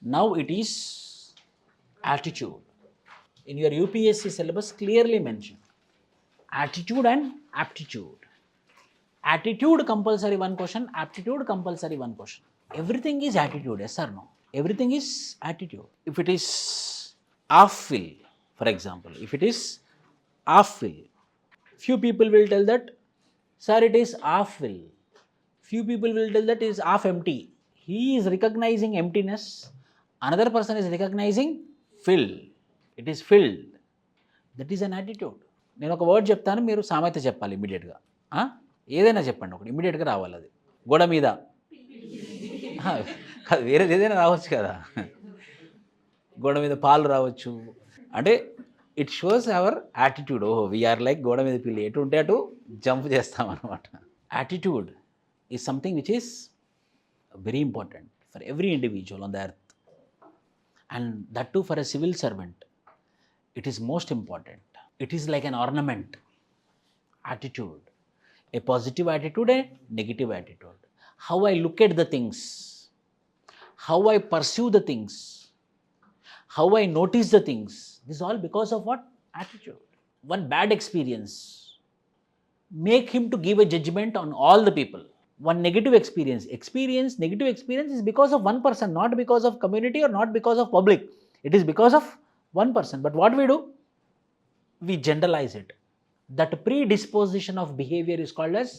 Now it is attitude. In your UPSC syllabus clearly mentioned attitude and aptitude. Attitude compulsory one question, aptitude compulsory one question. Everything is attitude, yes or no? Everything is attitude. If it is half fill, for example, if it is half fill, few people will tell that, sir, it is half fill. Few people will tell that it is half empty. He is recognizing emptiness. Another person is recognizing fill. It is filled. That is an attitude. నేను ఒక word చెప్తాను, మీరు సామెత చెప్పాలి ఇమ్మీడియట్గా. ఏదైనా చెప్పండి, ఒకటి ఇమ్మీడియట్గా రావాలి. అది గోడ మీద కాదు, వేరేది ఏదైనా రావచ్చు కదా. గోడ మీద పాలు రావచ్చు. అంటే ఇట్ షోస్ అవర్ యాటిట్యూడ్. ఓహో, వీఆర్ లైక్ గోడ మీద పిల్లి, ఎటు ఉంటే అటు జంప్ చేస్తాం అనమాట. Attitude is something which is very important for every individual on the earth, and that to for a civil servant it is most important. It is like an ornament. Attitude, a positive attitude, a negative attitude. How I look at the things, how I pursue the things, how I notice the things. This is all because of what? Attitude. One bad experience make him to give a judgment on all the people. One negative experience, negative experience is because of one person, not because of community or not because of public. It is because of one person. But what we do? We generalize it. That predisposition of behavior is called as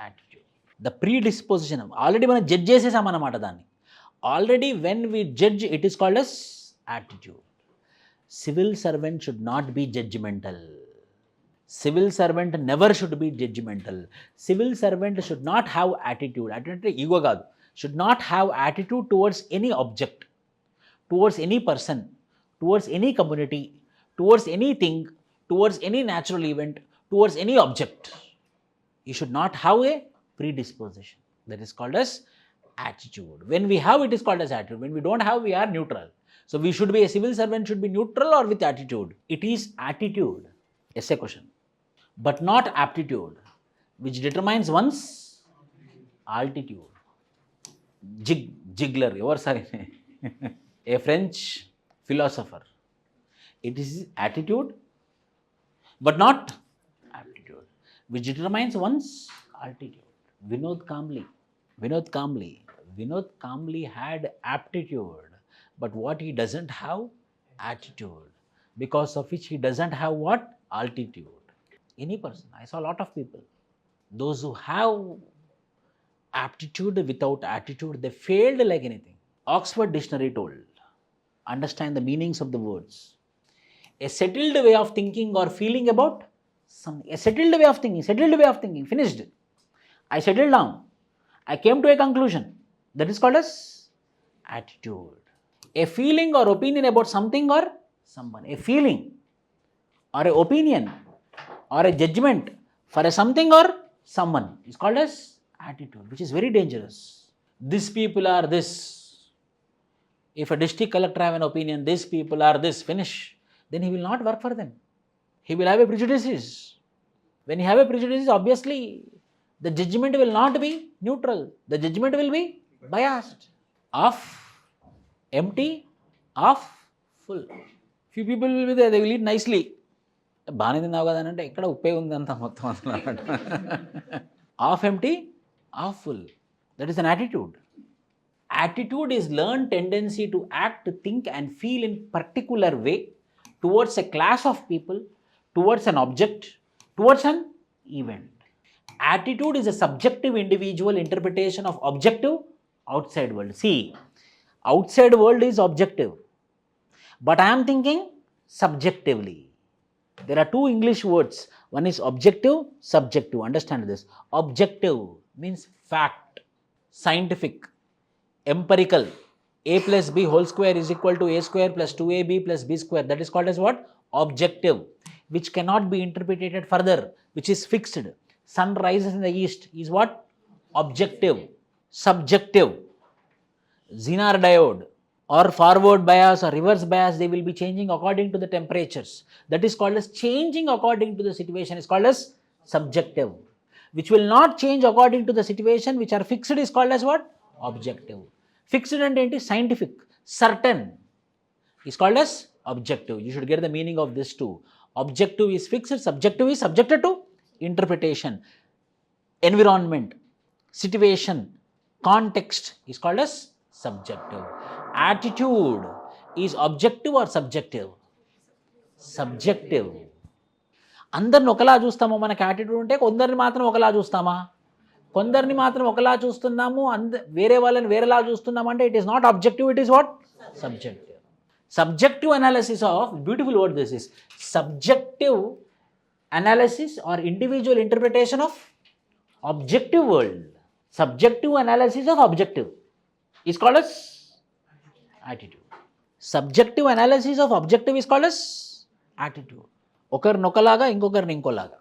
attitude. The predisposition, already మనం judge చేసేసామన్నమాట దాన్ని. Already when we judge, it is called as attitude. Civil servant should not be judgmental. Civil servant never should be judgmental. Civil servant should not have attitude. Attitude ego కాదు. Should not have attitude towards any object, towards any person, towards any community, towards anything, towards any natural event, towards any object. You should not have a predisposition. That is called as attitude. When we have, it is called as attitude. When we don't have, we are neutral. So we should be, a civil servant should be neutral or with attitude. It is attitude. Essay question. But not aptitude, which determines one's altitude. Ziegler, a French philosopher. It is attitude, but not aptitude, which determines one's altitude. Vinod Kambli had aptitude, but what he doesn't have? Attitude, because of which he doesn't have what? Altitude. Any person, I saw a lot of people, those who have aptitude without attitude, they failed like anything. Oxford Dictionary told, understand the meanings of the words. A settled way of thinking or feeling about something. A settled way of thinking, finished. I settled down. I came to a conclusion. That is called as attitude. A feeling or opinion about something or someone. A feeling or an opinion or a judgment for a something or someone is called as attitude, which is very dangerous. These people are this. If a district collector have an opinion, these people are this, finish, then he will not work for them. He will have a prejudices. When you have a prejudice, obviously, the judgment will not be neutral. The judgment will be biased. Half empty, half full. Few people will be there, they will eat nicely. బాగానే తిన్నావు కదా అంటే ఇక్కడ ఉప్పే ఉంది అంత మొత్తం అన్నమాట. Half empty, half full. That is an attitude. Attitude is learned tendency to act, think and feel in particular way towards a class of people, towards an object, towards an event. Attitude is a subjective individual interpretation of objective outside world. See, outside world is objective, but I am thinking subjectively. There are two English words. One is objective, subjective. Understand this. Objective means fact, scientific, empirical. A plus b whole square is equal to a square plus 2ab plus b square. That is called as what? Objective, which cannot be interpreted further, which is fixed. Sun rises in the east is what? Objective. Subjective. Zener diode or forward bias or reverse bias, they will be changing according to the temperatures. That is called as changing according to the situation, is called as subjective. Which will not change according to the situation, which are fixed, is called as what? Objective. Fixed అంటే ఏంటి? Scientific. certain is called as objective. You should get the meaning of this too. Objective is fixed, subjective is subjected to interpretation. Environment, situation, context is called as subjective. Attitude is objective or subjective? Subjective. అందరిని ఒకలా చూస్తామా? మనకి attitude ఉంటే కొందరిని మాత్రం ఒకలా చూస్తామా? కొందరిని మాత్రం ఒకలా చూస్తున్నాము, వేరే వాళ్ళని వేరేలా చూస్తున్నామంటే it is not objective, it is what? Subjective. Subjective analysis of, beautiful word this is, subjective analysis or individual interpretation of objective world. Subjective analysis of objective is called as attitude. Subjective analysis of objective is called as attitude. ఒకరిని ఒకలాగా ఇంకొకరిని ఇంకోలాగా.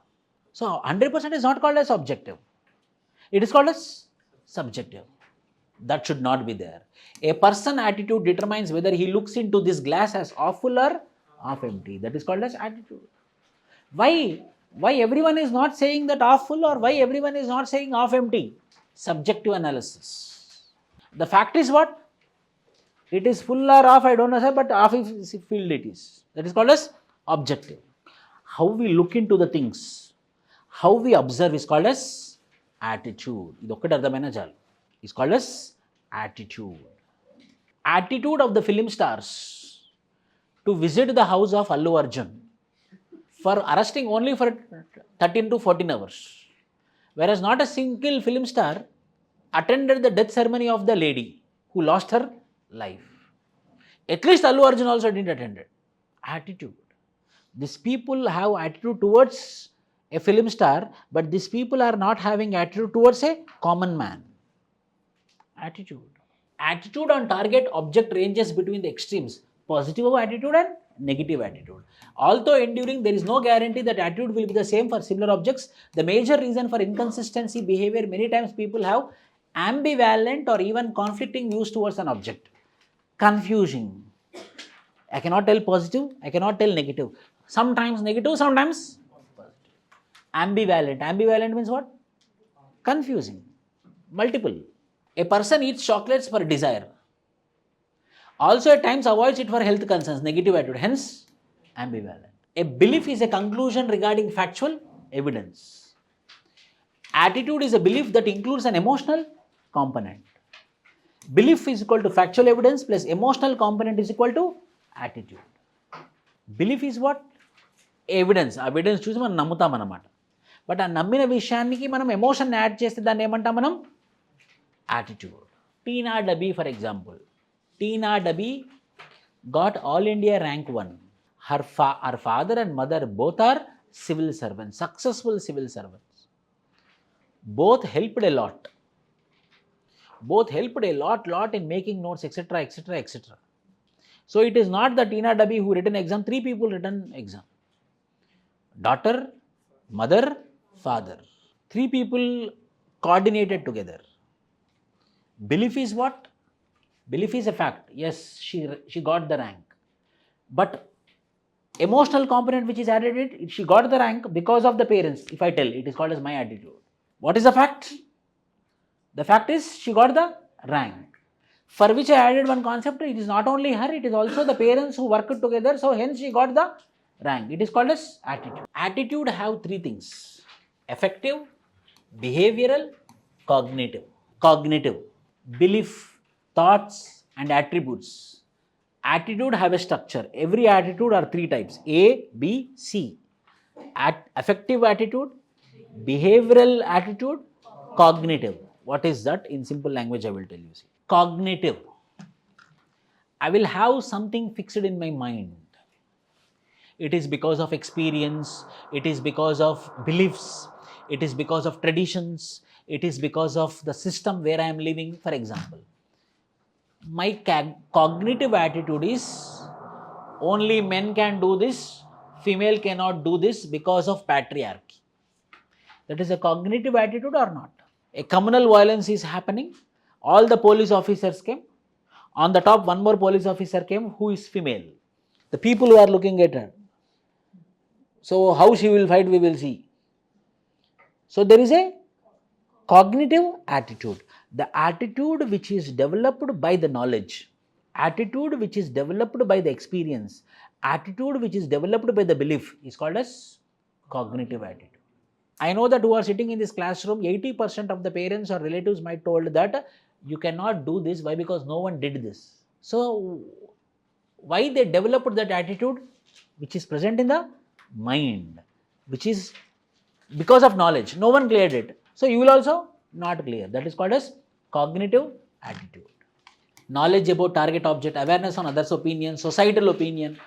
So 100% is not called as objective. It is called as subjective. That should not be there. A person attitude determines whether he looks into this glass as half full or half empty. That is called as attitude. Why everyone is not saying that half full, or why everyone is not saying half empty? Subjective analysis. The fact is what? It is full or half, I don't know sir, but half is filled it is. That is called as objective. How we look into the things, how we observe is called as attitude. ఇది ఒక్కటి అర్థమైన చాలు. Is called as attitude. Attitude of the film stars to visit the house of Allu Arjun for arresting only for 13 to 14 hours. Whereas not a single film star attended the death ceremony of the lady who lost her life. At least Allu Arjun also didn't attend it. Attitude. These people have attitude towards a film star, but these people are not having attitude towards a common man. Attitude. Attitude on target object ranges between the extremes, positive attitude and negative attitude. Although enduring, there is no guarantee that attitude will be the same for similar objects. The major reason for inconsistency behavior, many times people have ambivalent or even conflicting views towards an object. Confusing. I cannot tell positive, I cannot tell negative. Sometimes negative, sometimes positive. Ambivalent. Ambivalent means what? Confusing. Multiple. A person eats chocolates for desire. Also at times avoids it for health concerns, negative attitude, hence ambivalent. A belief is a conclusion regarding factual evidence. Attitude is a belief that includes an emotional component. Belief is equal to factual evidence plus emotional component is equal to attitude. Belief is what? Evidence. Evidence చూసి మనం నమ్ముతాం అన్నమాట. But ఆ నమ్మిన విషయానికి మనం emotion add చేస్తే దాన్ని ఏమంటాం మనం? Attitude. Tina Dabi for example. Tina Dabi got All India rank 1. Her father and mother both are civil servants, successful civil servants. Both helped a lot. Both helped a lot in making notes, etc., etc., etc. So it is not the Tina Dabi who written exam, 3 people written exam. Daughter, mother, father. 3 people coordinated together. Belief is what? Belief is a fact. Yes, she got the rank. But emotional component which is added it, she got the rank because of the parents. If I tell, it is called as my attitude. What is the fact? The fact is she got the rank. For which I added one concept, it is not only her, it is also the parents who worked together, so hence she got the rank. It is called as attitude. Attitude have 3 things. Affective, behavioral, cognitive. Cognitive. Belief, thoughts and attributes. Attitude have a structure. Every attitude are 3 types. A, B, C. Affective attitude, behavioral attitude, cognitive. What is that? In simple language I will tell you. See. Cognitive. I will have something fixed in my mind. It is because of experience, it is because of beliefs, it is because of traditions, it is because of the system where I am living. For example, my cognitive attitude is only men can do this, female cannot do this because of patriarchy. That is a cognitive attitude or not? A communal violence is happening, all the police officers came, on the top one more police officer came who is female. The people who are looking at her, so how she will fight we will see. So there is a cognitive attitude, the attitude which is developed by the knowledge. Attitude which is developed by the experience, attitude which is developed by the belief is called as cognitive attitude. I know that who are sitting in this classroom, 80% of the parents or relatives might told that you cannot do this. Why? Because no one did this. So why they developed that attitude which is present in the mind, which is because of knowledge. No one cleared it. So you will also not clear. That is called as cognitive attitude. Knowledge about target object, awareness on others' opinion, societal opinion,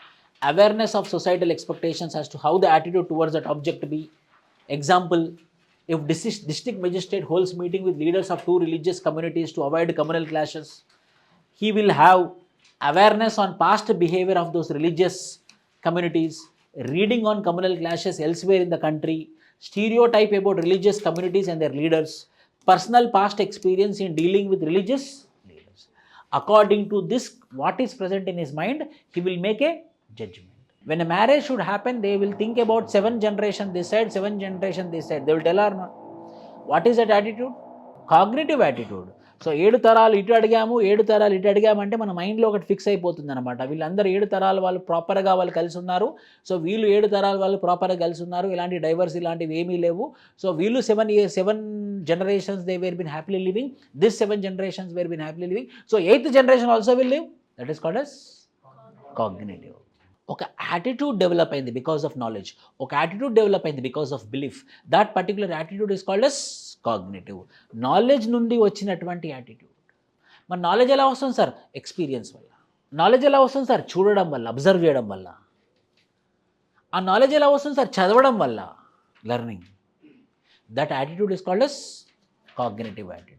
awareness of societal expectations as to how the attitude towards that object be. Example, if district magistrate holds meeting with leaders of two religious communities to avoid communal clashes, he will have awareness on past behavior of those religious communities, reading on communal clashes elsewhere in the country, stereotype about religious communities and their leaders, personal past experience in dealing with religious leaders. According to this, what is present in his mind, he will make a judgment. When a marriage should happen, they will think about 7 generations this side, 7 generations this side. They will tell or not. What is that attitude? Cognitive attitude. So 7 తరాలు ఇటు అడిగాము 7 తరాలు ఇటు అడిగామంటే మన మైండ్లో ఒకటి fix అయిపోతుంది అనమాట. వీళ్ళందరూ 7 తరాల వాళ్ళు ప్రాపర్గా వాళ్ళు కలిసి ఉన్నారు. సో వీళ్ళు 7 తరాల వాళ్ళు ప్రాపర్గా కలిసి ఉన్నారు. ఇలాంటి డైవర్స్ ఇలాంటివి ఏమీ లేవు. సో వీళ్ళు 7 generations they were been happily living. This 7 generations were been happily living. So 8th generation also will live. That is called as cognitive. ఒక యాటిట్యూడ్ డెవలప్ అయింది బికాస్ ఆఫ్ నాలెడ్జ్, ఒక యాటిట్యూడ్ డెవలప్ అయింది because of belief. That particular attitude is called as cognitive. Knowledge నుండి వచ్చినటువంటి attitude. మన knowledge ఎలా వస్తుంది sir? Experience వల్ల. నాలెడ్జ్ ఎలా వస్తుంది సార్? చూడడం వల్ల, అబ్జర్వ్ చేయడం వల్ల. ఆ నాలెడ్జ్ ఎలా వస్తుంది సార్? చదవడం వల్ల, learning. That attitude is called as cognitive attitude.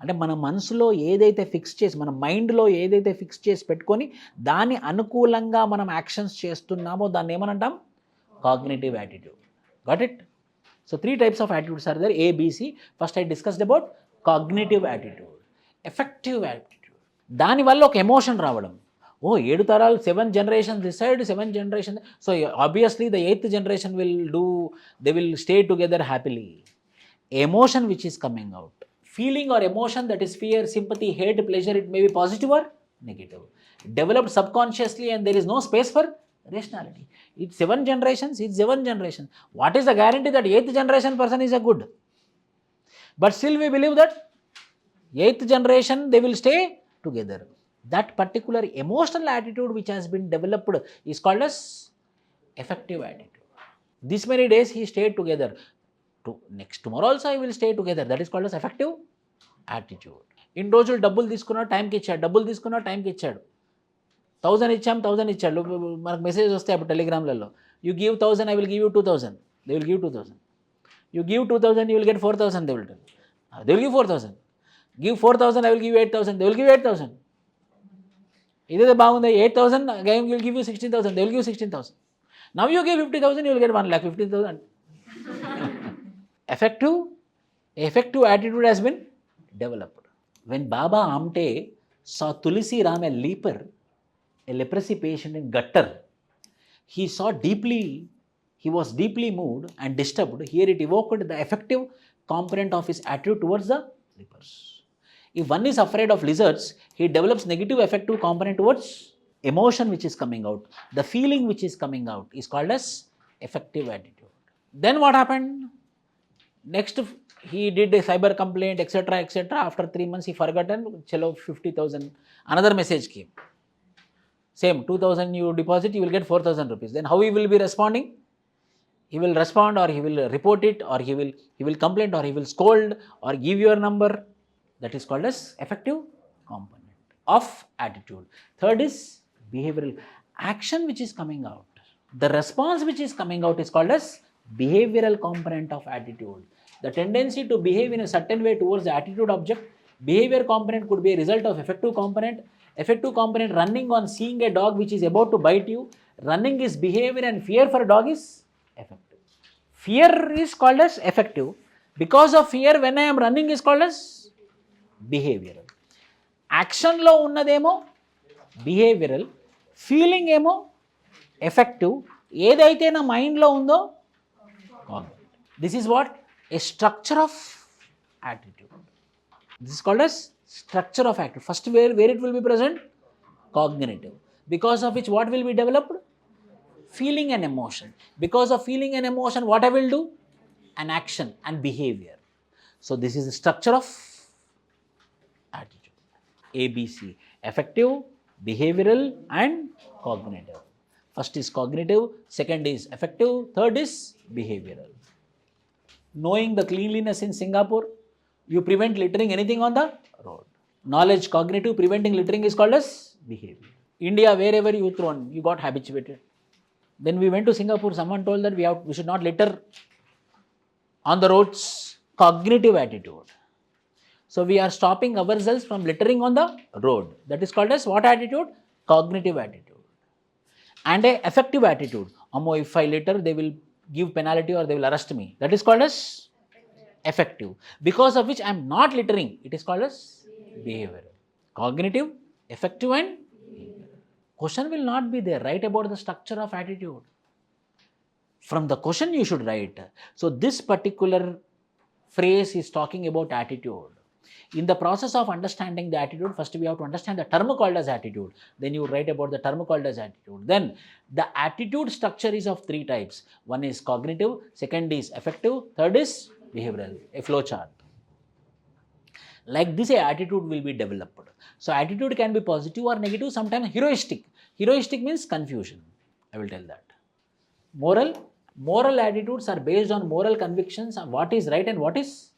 అంటే మన మనసులో ఏదైతే ఫిక్స్ చేసి, మన మైండ్లో ఏదైతే ఫిక్స్ చేసి పెట్టుకొని దాని అనుకూలంగా మనం యాక్షన్స్ చేస్తున్నామో దాన్ని ఏమనంటాం? Cognitive attitude. Got it? So 3 types of attitudes are there, A, B, C. First I discussed about cognitive attitude. Effective attitude. దానివల్ల ఒక ఎమోషన్ రావడం. 7 తరాలు 7 generations this side, 7 generations. So obviously the 8th generation will do, they will stay together happily. Emotion which is coming out. Feeling or emotion, that is fear, sympathy, hate, pleasure, it may be positive or negative. Developed subconsciously and there is no space for rationality. It's 7 generations, it's 7 generations. What is the guarantee that 8th generation person is a good? But still we believe that 8th generation they will stay together. That particular emotional attitude which has been developed is called as effective attitude. This many days he stayed together. Tomorrow also I will stay together. That is called as effective attitude. ఇన్ని రోజులు డబ్బులు తీసుకున్నా టైంకి ఇచ్చాడు, డబ్బులు తీసుకున్నా టైంకి ఇచ్చాడు. 1000 ఇచ్చాం, 1000 ఇచ్చాడు. మనకు మెసేజ్ వస్తాయి అప్పుడు టెలిగ్రామ్లలో, you give 1000 I will give you 2000. They will give 2000. You give 2000 you will get 4000. They will tell. They will give 4000. Give 4000 I will give you 8000. They will give 8000. ఇదే బాగుంది. 8000 again will give you 16,000. They will give 16,000. Now you give 50,000 you will get 1,50,000. Effective attitude has been developed. When Baba Amte saw Tulsi Ram, a leper, a leprosy patient in gutter, he was deeply moved and disturbed. Here it evoked the effective component of his attitude towards the lepers. If one is afraid of lizards, he develops negative affective component towards emotion which is coming out. The feeling which is coming out is called as effective attitude. Then what happened? Next he did a cyber complaint, etc. After 3 months he forgotten. Chalo 50,000. Another message came. Same 2,000 you deposit, you will get 4,000 rupees. Then how he will be responding? He will respond or he will report it or he will complain or he will scold or give your number. That is called as effective component of attitude. Third is behavioral action which is coming out. The response which is coming out is called as behavioral component of attitude. The tendency to behave in a certain way towards the attitude object. Behavior component could be a result of effective component. Effective component, running on seeing a dog which is about to bite you. Running is behavior and fear for a dog is effective. Fear is called as effective. Because of fear, when I am running is called as behavioral. Action lo unnademo behavioral, feeling emo effective. ఏదైతే నా మైండ్లో ఉందో cognitive. This is what? A structure of attitude. This is called as structure of attitude. First where it will be present? cognitive. Because of which what will be developed? Feeling and emotion. Because of feeling and emotion, what I will do? An action and behavior. So this is the structure of attitude. ABC, affective, behavioral and cognitive. First is cognitive, second is affective, third is behavioral. Knowing the cleanliness in Singapore, you prevent littering anything on the road. Knowledge, cognitive, preventing littering is called as behavior. India, wherever you thrown, you got habituated. Then we went to Singapore, someone told that we should not litter on the roads. Cognitive attitude. So we are stopping ourselves from littering on the road. That is called as what attitude? Cognitive attitude. And a effective attitude. If I litter, they will give penalty or they will arrest me. That is called as effective. Because of which I am not littering. It is called as behavioral. Cognitive, effective and behavioral. Question will not be there. Write about the structure of attitude. From the question you should write. So this particular phrase is talking about attitude. In the process of understanding the attitude, first we have to understand the term called as attitude. Then you write about the term called as attitude. Then the attitude structure is of three types. One is cognitive, second is affective, third is behavioral, a flow chart. Like this, a attitude will be developed. So attitude can be positive or negative, sometimes heroistic. Heroistic means confusion. I will tell that. Moral attitudes are based on moral convictions of what is right and what is.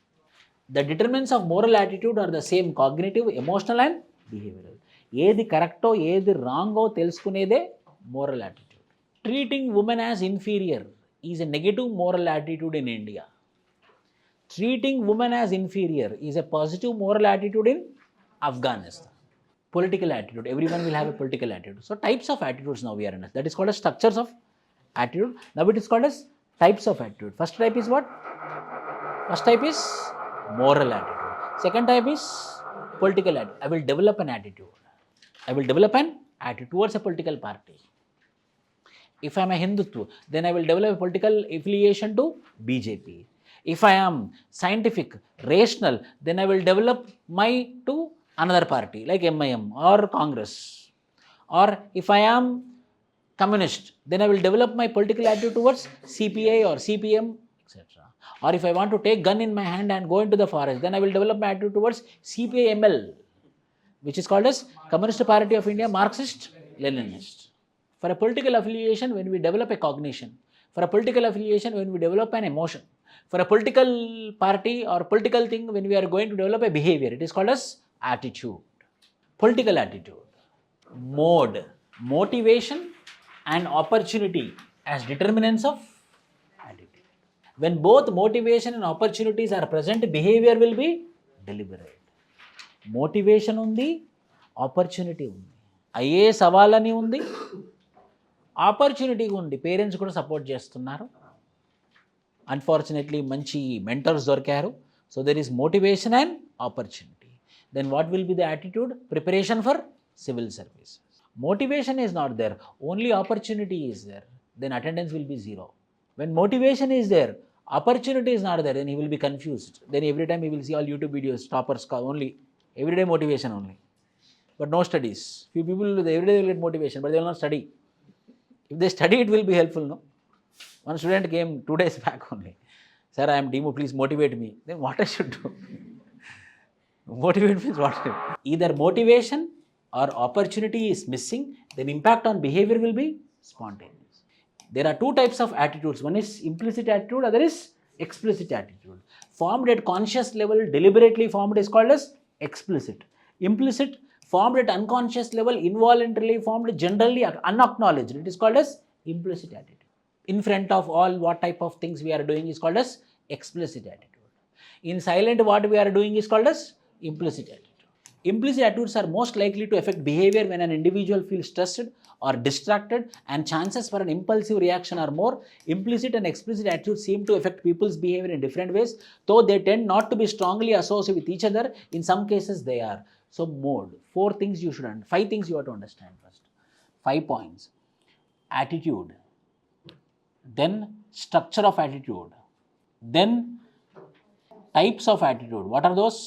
The determinants of moral attitude are the same: cognitive, emotional and behavioral. ఏది కరెక్టో ఏది రాంగో తెలుసుకునేదే moral attitude. Treating women as inferior is a negative moral attitude in India. Treating women as inferior is a positive moral attitude in Afghanistan. Political attitude. Everyone will have a political attitude. So types of attitudes now we are in. That is called as structures of attitude. Now it is called as types of attitude. First type is what? First type is moral attitude. Second type is political attitude. I will develop an attitude. I will develop an attitude towards a political party. If I am a Hindutva, then I will develop a political affiliation to BJP. If I am scientific, rational, then I will develop to another party like MIM or Congress. Or if I am communist, then I will develop my political attitude towards CPI or CPM, etc. Or if I want to take gun in my hand and go into the forest, then I will develop my attitude towards CPIML, which is called as Communist Party of India, Marxist, Leninist. For a political affiliation, when we develop a cognition, for a political affiliation, when we develop an emotion, for a political party or political thing, when we are going to develop a behavior, it is called as attitude. Political attitude. Mode, motivation and opportunity as determinants of attitude. When both motivation and opportunities are present, behavior will be deliberate. Motivation undi, opportunity undi. అయ్యే సవాలని ఉంది, opportunity ఉంది. Parents కూడా support చేస్తున్నారు. Unfortunately మంచి mentors దొరికారు. So there is motivation and opportunity. Then what will be the attitude? Preparation for civil services. Motivation is not there, only opportunity is there, then attendance will be zero. When motivation is there, opportunity is not there, then he will be confused. Then every time he will see all YouTube videos, toppers only, everyday motivation only, but no studies. Few people every day will get motivation, but they will not study. If they study, it will be helpful, no? One student came 2 days back only. Sir, I am demo, please motivate me. Then what I should do? Motivate means what? Either motivation or opportunity is missing, then impact on behavior will be spontaneous. There are two types of attitudes. One is implicit attitude, other is explicit attitude. Formed at conscious level, deliberately formed, is called as explicit. Implicit, formed at unconscious level, involuntarily formed, generally unacknowledged, it is called as implicit attitude. In front of all what type of things we are doing is called as explicit attitude. In silent what we are doing is called as implicit attitude. Implicit attitudes are most likely to affect behavior when an individual feels stressed or distracted, and chances for an impulsive reaction are more. Implicit and explicit attitudes seem to affect people's behavior in different ways, though they tend not to be strongly associated with each other. In some cases they are. So mode, 4 things you should understand, 5 things you have to understand first. 5 points. Attitude, then structure of attitude, then types of attitude. What are those?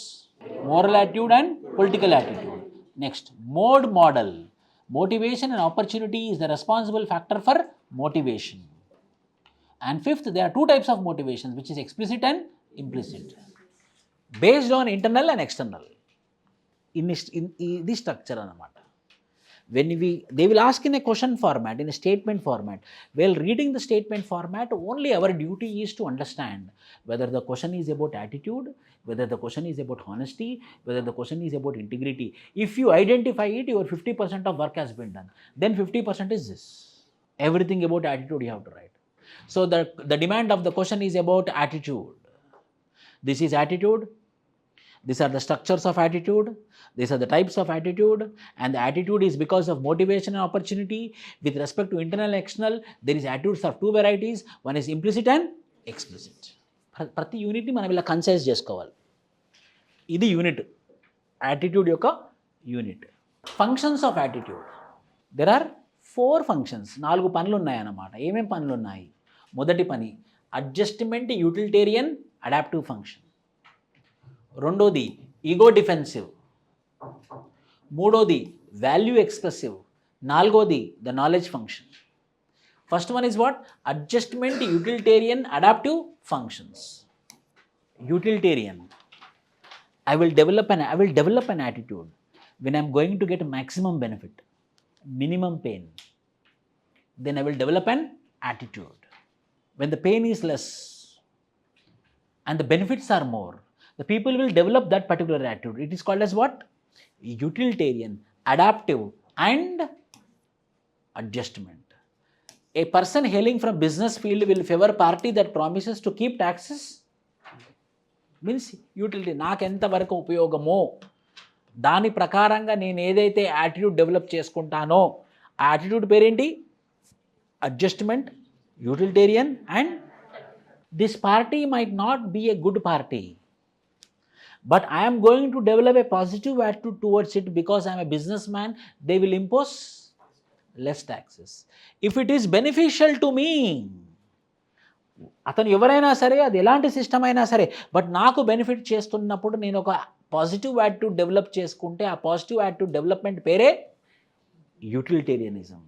Moral attitude and political attitude. Next, mode model. Motivation and opportunity is the responsible factor for motivation. And fifth, there are two types of motivations, which is explicit and implicit, based on internal and external. In this structure anamata. When they will ask in a question format, in a statement format. While reading the statement format, only our duty is to understand whether the question is about attitude, whether the question is about honesty, whether the question is about integrity. If you identify it, your 50% of work has been done. Then 50% is this. Everything about attitude you have to write. So the demand of the question is about attitude. This is attitude. These are the structures of attitude. These are the types of attitude. And the attitude is because of motivation and opportunity. With respect to internal and external, there is attitudes of two varieties. One is implicit and explicit. ప్రతి యూనిట్ని మనం ఇలా concise చేసుకోవాలి. ఇది unit, attitude యొక్క unit. Functions of attitude. There are 4 functions. 4 పనులు ఉన్నాయన్నమాట. ఏమేం పనులు ఉన్నాయి? మొదటి పని అడ్జస్ట్మెంట్, యూటిలిటేరియన్, అడాప్టివ్ ఫంక్షన్. రెండోది ఈగో డిఫెన్సివ్. మూడోది వాల్యూ ఎక్స్ప్రెసివ్. నాలుగోది the knowledge function. First one is what? Adjustment, utilitarian, adaptive functions. Utilitarian. I will develop an attitude when I am going to get maximum benefit, minimum pain. Then I will develop an attitude when the pain is less and the benefits are more. The people will develop that particular attitude. It is called as what? Utilitarian, adaptive, and adjustment. A person hailing from business field will favor party that promises to keep taxes. Means utility. నాకు ఎంతవరకు ఉపయోగమో దాని ప్రకారంగా నేను ఏదైతే attitude develop చేసుకుంటానో ఆ attitude పేరేంటి? Adjustment, utilitarian. And this party might not be a good party, but I am going to develop a positive attitude towards it because I am a businessman. They will impose less taxes. If it is beneficial to me, అతను ఎవరైనా సరే, అది ఎలాంటి system అయినా సరే, but నాకు benefit చేస్తున్నప్పుడు నేను ఒక పాజిటివ్ యాటిట్యూడ్ డెవలప్ చేసుకుంటే ఆ పాజిటివ్ యాటిట్యూడ్ డెవలప్మెంట్ పేరే utilitarianism.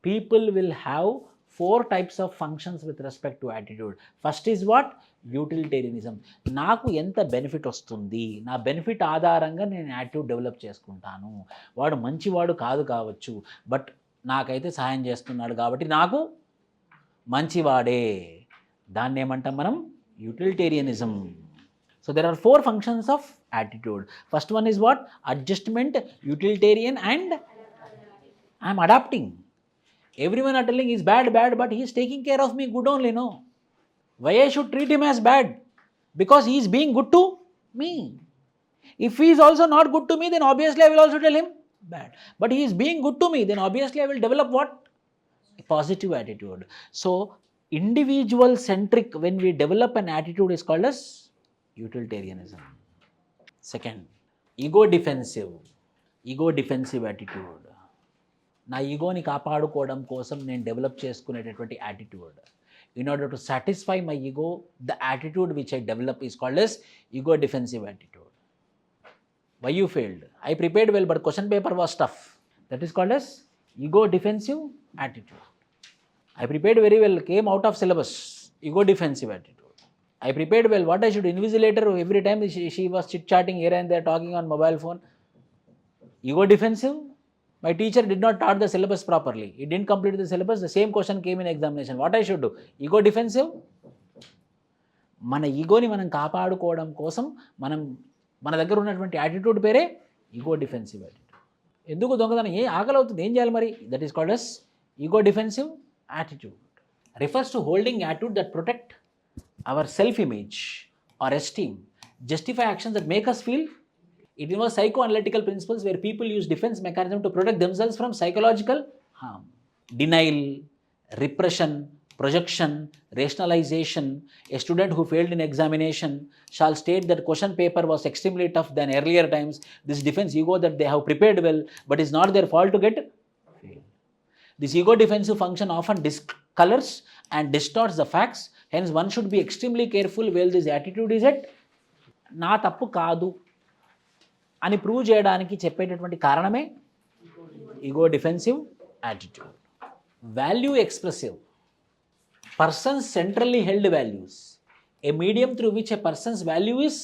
People will have 4 types of functions with respect to attitude. First is what? యూటిలిటేరియనిజం. నాకు ఎంత బెనిఫిట్ వస్తుంది, నా బెనిఫిట్ ఆధారంగా నేను యాటిట్యూడ్ డెవలప్ చేసుకుంటాను. వాడు మంచివాడు కావచ్చు, బట్ నాకైతే సహాయం చేస్తున్నాడు కాబట్టి నాకు మంచివాడే. దాన్ని ఏమంటాం మనం? Utilitarianism. So there are 4 functions of attitude. First one is what? Adjustment, utilitarian, and I am adapting. Everyone are telling he is bad, but he is taking care of me good only, no? Why I should treat him as bad? Because he is being good to me. If he is also not good to me, then obviously I will also tell him bad. But he is being good to me, then obviously I will develop what? A positive attitude. So individual centric, when we develop an attitude, is called as utilitarianism. Second, ego defensive attitude. నా ఈగోని కాపాడుకోవడం కోసం నేను develop చేసుకునేటటువంటి attitude. In order to satisfy my ego, the attitude which I develop is called as ego defensive attitude. Why you failed? I prepared well, but question paper was tough. That is called as ego defensive attitude. I prepared very well, came out of syllabus. Ego defensive attitude. I prepared well. What I should invigilate her every time she was chit-chatting here and there, talking on mobile phone. Ego defensive. My teacher did not taught the syllabus properly. He didn't complete the syllabus. The same question came in examination. What I should do? Ego defensive. మన ఈగోని మనం కాపాడుకోవడం కోసం మన దగ్గర ఉన్నటువంటి attitude పేరే ego defensive attitude. ఎందుకు దొంగతనం? ఆకలి అవుతుంది, ఏం చేయాలి మరి? That is called as ego defensive attitude. Refers to holding attitude that protect our self image or esteem, justify actions that make us feel. It involves psychoanalytical principles where people use defense mechanism to protect themselves from psychological harm. Denial, repression, projection, rationalization. A student who failed in examination shall state that question paper was extremely tough than earlier times. This defense ego that they have prepared well, but it's not their fault to get failed. This ego defensive function often discolors and distorts the facts. Hence, one should be extremely careful where this attitude is at. నా తప్పు కాదు అని prove చేయడానికి చెప్పేటటువంటి కారణమే ego defensive attitude. Value expressive, person's centrally held values, a medium through which a person's value is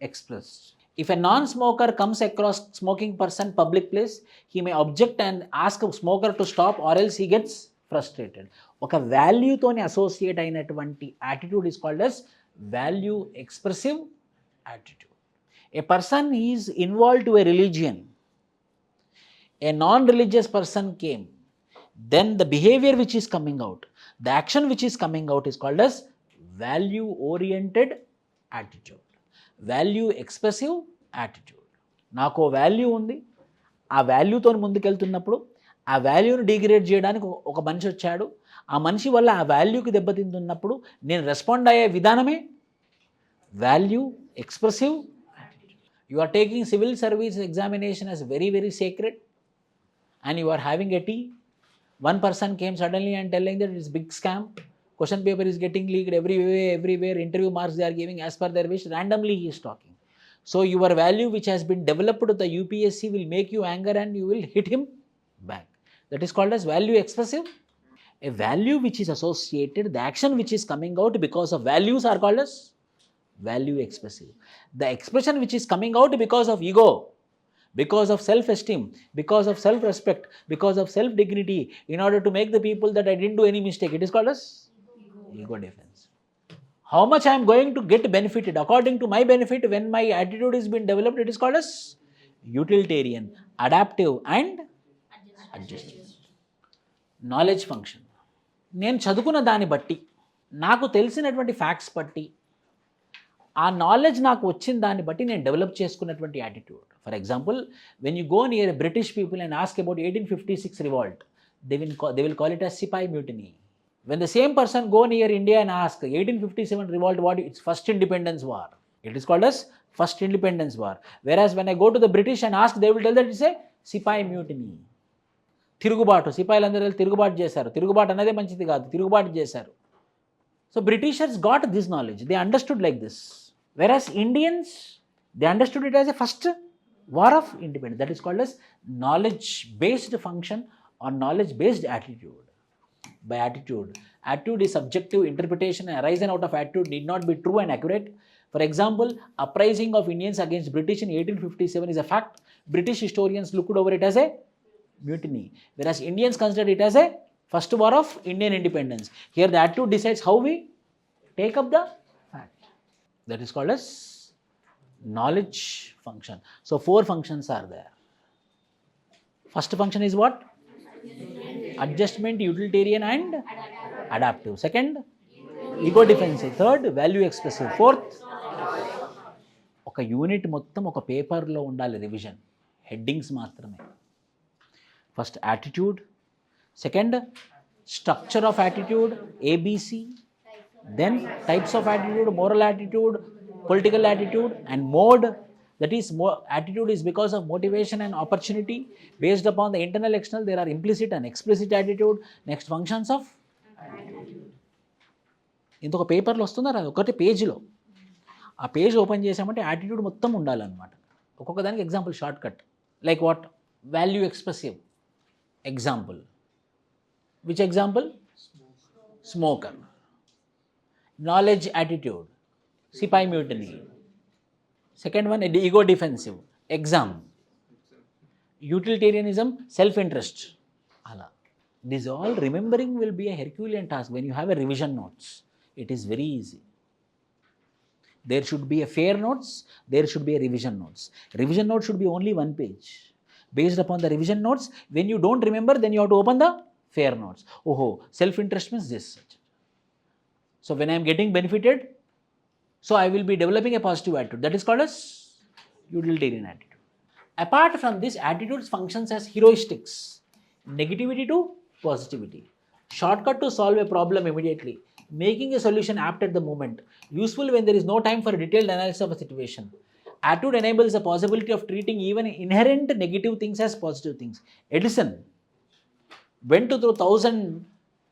expressed. If a non-smoker comes across smoking person public place, he may object and ask a smoker to stop, or else he gets frustrated. ఒక వాల్యూతోని associate అయినటువంటి attitude is called as value expressive attitude. A person is involved to a religion, a non-religious person came, then the behavior which is coming out, the action which is coming out is called as value oriented attitude, value expressive attitude. నాకు value ఉంది, ఆ వాల్యూతో ముందుకెళ్తున్నప్పుడు ఆ వాల్యూని degrade చేయడానికి ఒక మనిషి వచ్చాడు, ఆ మనిషి వల్ల ఆ వాల్యూకి దెబ్బతింటున్నప్పుడు నేను రెస్పాండ్ అయ్యే విధానమే value expressive attitude. You are taking civil service examination as very, very sacred, and you are having a tea. One person came suddenly and telling that it's big scam, question paper is getting leaked everywhere, interview marks they are giving as per their wish, randomly he is talking. So your value which has been developed with the UPSC will make you anger and you will hit him back. That is called as value expressive. A value which is associated, the action which is coming out because of values are called as value expressive. The expression which is coming out because of ego, because of self-esteem, because of self-respect, because of self-dignity, in order to make the people that I didn't do any mistake, it is called as ego defense. How much I am going to get benefited according to my benefit when my attitude is being developed, it is called as utilitarian, adaptive and adjustive. Knowledge function. నేను చదువుకున్న దాన్ని బట్టి, నాకు తెలిసినటువంటి facts బట్టి, ఆ knowledge నాకు వచ్చిన దాన్ని బట్టి నేను డెవలప్ చేసుకున్నటువంటి attitude. For example, when you go near British people and ask about 1856 revolt, they will call it as Sipai mutiny. When the same person go near India and ask 1857 revolt, what it's first independence war, it is called as first independence war. Whereas when I go to the British and ask, they will tell that it's a Sipai mutiny. తిరుగుబాటు, సిపాయిలందరూ తిరుగుబాటు చేశారు, తిరుగుబాటు అనేది మంచిది కాదు, తిరుగుబాటు చేశారు. So Britishers got this knowledge, they understood like this. Whereas Indians, they understood it as a first war of independence. That is called as knowledge based function or knowledge based attitude. By attitude is subjective interpretation arising out of attitude need not be true and accurate. For example, uprising of Indians against British in 1857 is a fact. British historians looked over it as a mutiny, whereas Indians considered it as a first war of Indian independence. Here the attitude decides how we take up the fact. That is called as knowledge function. So 4 functions are there. First function is what? Adjustment, utilitarian and adaptive. Second, ego defensive. Third, value expressive. Fourth, ఒక unit మొత్తం ఒక పేపర్లో ఉండాలి revision, headings మాత్రమే. First attitude, second structure of attitude ABC, then types of attitude, moral attitude, political attitude and mode. That is, attitude is because of motivation and opportunity. Based upon the internal external, there are implicit and explicit attitude. Next, functions of attitude. ఇంకొక పేపర్లో వస్తుందా రాదు, ఒకటి పేజ్లో, ఆ page open చేసామంటే attitude మొత్తం ఉండాలన్నమాట. ఒక్కొక్క దానికి example short cut, like what? Value expressive example. Which example? Smoker. Knowledge attitude, Sipai mutiny. Second one, ego defensive, exam. Utilitarianism, self-interest. Ala. This all remembering will be a Herculean task when you have a revision notes. It is very easy. There should be a fair notes, there should be a revision notes. Revision notes should be only 1 page. Based upon the revision notes, when you don't remember, then you have to open the fair notes. Oh, self-interest means this. So when I am getting benefited, so I will be developing a positive attitude. That is called as utilitarian attitude. Apart from this, attitudes functions as heuristics, negativity to positivity, shortcut to solve a problem immediately, making a solution apt at the moment, useful when there is no time for a detailed analysis of a situation. Attitude enables the possibility of treating even inherent negative things as positive things. Edison went through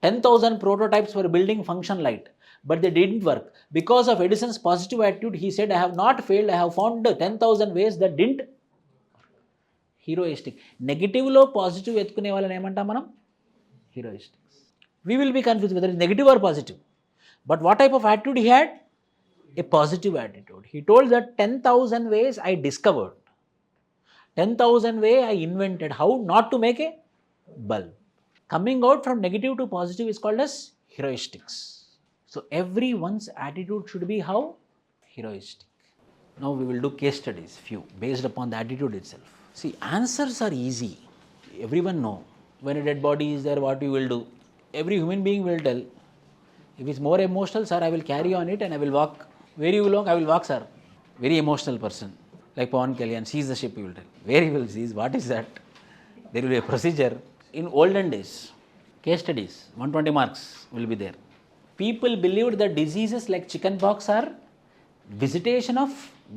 10,000 prototypes for building function light, but they didn't work. Because of Edison's positive attitude, he said, I have not failed, I have found 10,000 ways that didn't work. Heroistic. నెగిటివ్లో positive ఎత్తుకునే వాళ్ళని ఏమంటాం మనం? హీరోయిస్టిక్స్. We will be confused whether it's negative or positive. But what type of attitude he had? A positive attitude. He told that 10,000 ways I discovered. 10,000 ways I invented how not to make a bulb. Coming out from negative to positive is called as heroistics. So everyone's attitude should be how? Heroistic. Now we will do case studies, few, based upon the attitude itself. See, answers are easy. Everyone know. When a dead body is there, what you will do? Every human being will tell. If it's more emotional, sir, I will carry on it and I will walk. Where you will walk? I will walk, sir. Very emotional person. Like Pawan Kalyan, seize the ship, you will tell. Where he will seize? What is that? There will be a procedure. In olden days, case studies, 120 marks will be there. People believed that diseases like chickenpox are visitation of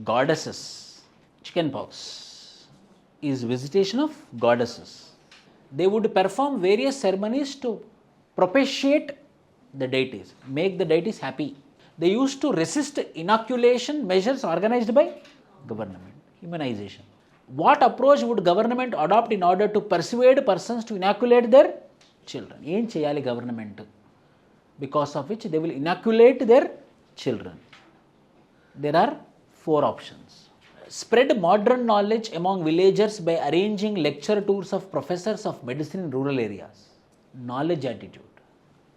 goddesses. Chickenpox is visitation of goddesses. They would perform various ceremonies to propitiate the deities, make the deities happy. They used to resist inoculation measures organized by government, immunization. What approach would government adopt in order to persuade persons to inoculate their children? Em cheyali government? Because of which they will inoculate their children. There are 4 options. Spread modern knowledge among villagers by arranging lecture tours of professors of medicine in rural areas. Knowledge attitude.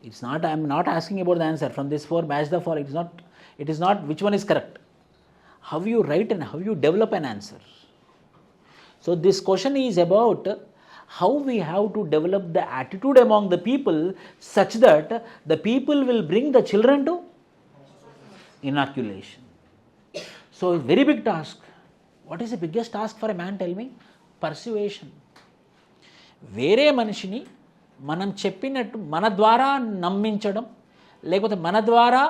It's not, I am not asking about the answer. From this 4, match the 4. It is not which one is correct. How you write and how you develop an answer. So this question is about how we have to develop the attitude among the people such that the people will bring the children to inoculation. So it's very big task. What is the biggest task for a man? Tell me. Persuasion. వేరే మనిషిని మనం చెప్పినట్టు మన ద్వారా నమ్మించడం, లేకపోతే మన ద్వారా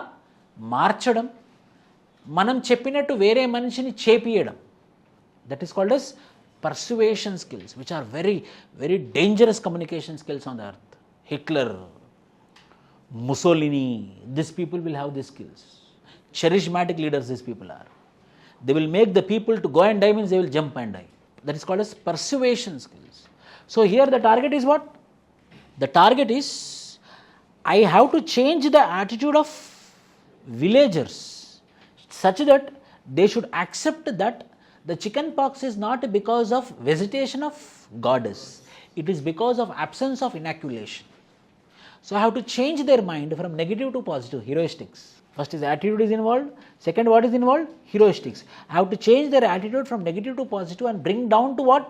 మార్చడం, మనం చెప్పినట్టు వేరే మనిషిని చేపియడం. That is called as persuasion skills, which are very, very dangerous communication skills on the earth. Hitler, Mussolini, these people will have these skills. Charismatic leaders these people are. They will make the people to go and die means they will jump and die. That is called as persuasion skills. So here the target is what? The target is I have to change the attitude of villagers such that they should accept that the chicken pox is not because of visitation of goddess. It is because of absence of inoculation. So I have to change their mind from negative to positive, heroistics. First is attitude is involved. Second, what is involved? Heroistics. I have to change their attitude from negative to positive and bring down to what?